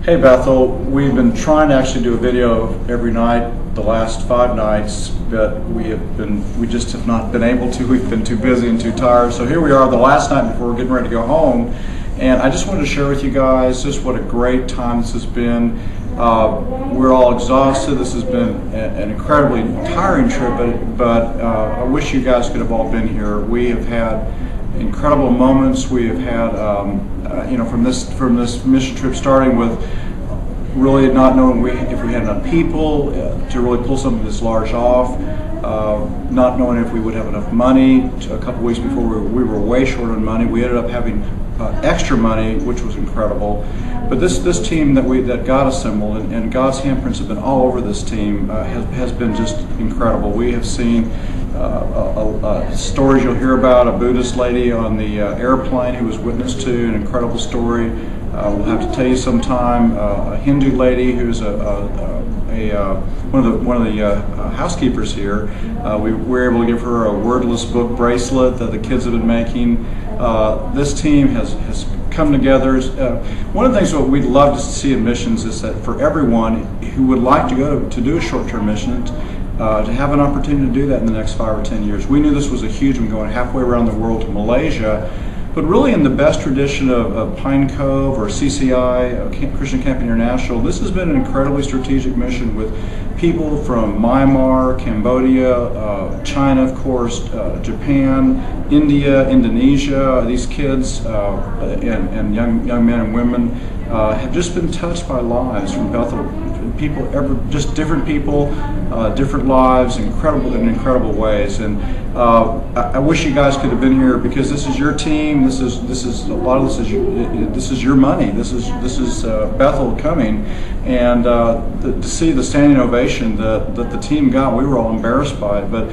Hey Bethel, we've been trying to actually do a video every night the last 5 nights, but we just have not been able to. We've been too busy and too tired. So here we are, the last night before we're getting ready to go home, and I just wanted to share with you guys just what a great time this has been. We're all exhausted. This has been an incredibly tiring trip, but I wish you guys could have all been here. We have had incredible moments. We have had, from this mission trip, starting with really not knowing if we had enough people to really pull something this large off, not knowing if we would have enough money. A couple weeks before, we were way short on money. We ended up having extra money, which was incredible. But this team that God assembled, and God's handprints have been all over this team, has been just incredible. We have seen stories you'll hear about, a Buddhist lady on the airplane who was witness to, an incredible story. We'll have to tell you sometime. A Hindu lady who's one of the housekeepers here. We were able to give her a wordless book bracelet that the kids have been making. This team has come together. One of the things that we'd love to see in missions is that for everyone who would like to go to do a short-term mission, to have an opportunity to do that in the next 5 or 10 years. We knew this was a huge one, going halfway around the world to Malaysia, but really in the best tradition of Pine Cove or CCI, Christian Camp International. This has been an incredibly strategic mission with people from Myanmar, Cambodia, China, of course, Japan, India, Indonesia. These kids and young men and women have just been touched by lives from Bethel. Just different people, different lives, in incredible ways. And I wish you guys could have been here, because this is your team. This is a lot of this is your money. This is Bethel coming, and to see the standing ovation that the team got, we were all embarrassed by it. But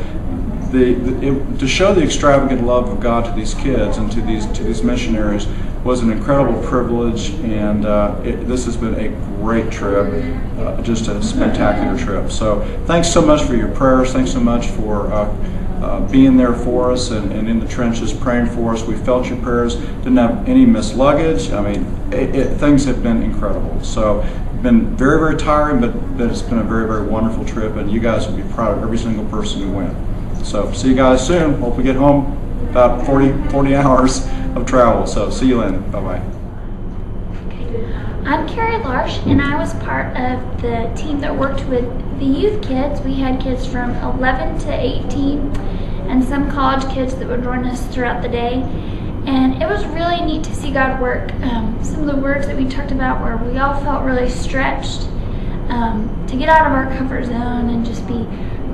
to show the extravagant love of God to these kids and to these missionaries was an incredible privilege, and this has been a great trip, just a spectacular trip. So thanks so much for your prayers. Thanks so much for being there for us and in the trenches praying for us. We felt your prayers. Didn't have any missed luggage. I mean, things have been incredible. So been very, very tiring, but it's been a very, very wonderful trip, and you guys will be proud of every single person who went. So see you guys soon. Hope we get home about 40 hours of travel. So see you then. Bye-bye. I'm Carrie Larsh, and I was part of the team that worked with the youth kids. We had kids from 11 to 18 and some college kids that would join us throughout the day. And it was really neat to see God work. Some of the words that we talked about where we all felt really stretched to get out of our comfort zone and just be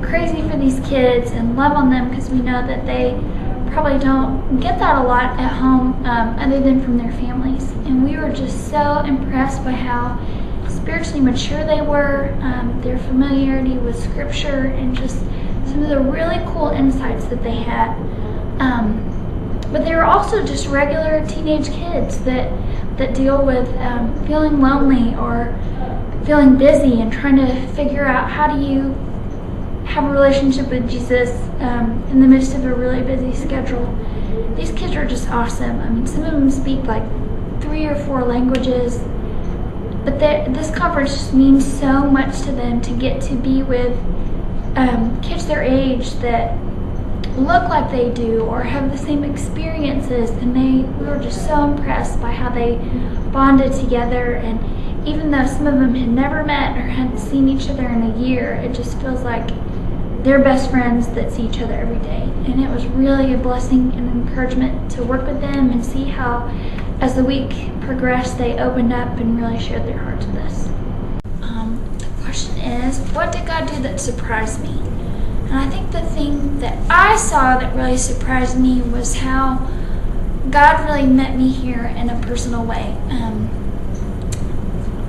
crazy for these kids and love on them, because we know that they probably don't get that a lot at home other than from their families. And we were just so impressed by how spiritually mature they were, their familiarity with scripture, and just some of the really cool insights that they had. But they were also just regular teenage kids that deal with feeling lonely or feeling busy and trying to figure out how do you have a relationship with Jesus in the midst of a really busy schedule. These kids are just awesome. I mean, some of them speak like 3 or 4 languages, but this conference just means so much to them, to get to be with kids their age that look like they do or have the same experiences, and we were just so impressed by how they bonded together. And even though some of them had never met or hadn't seen each other in a year, it just feels like they're best friends that see each other every day. And it was really a blessing and encouragement to work with them and see how, as the week progressed, they opened up and really shared their hearts with us. The question is, what did God do that surprised me? And I think the thing that I saw that really surprised me was how God really met me here in a personal way.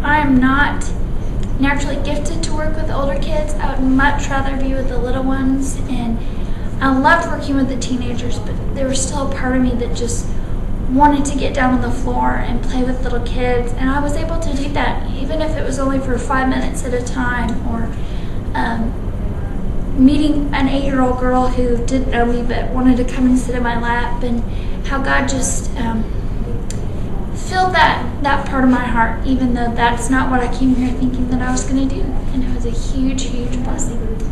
I am not naturally gifted to work with older kids. I would much rather be with the little ones, and I loved working with the teenagers, but there was still a part of me that just wanted to get down on the floor and play with little kids, and I was able to do that, even if it was only for 5 minutes at a time, or meeting an 8-year-old girl who didn't know me but wanted to come and sit in my lap, and how God just filled that that part of my heart, even though that's not what I came here thinking that I was going to do. And it was a huge, huge blessing.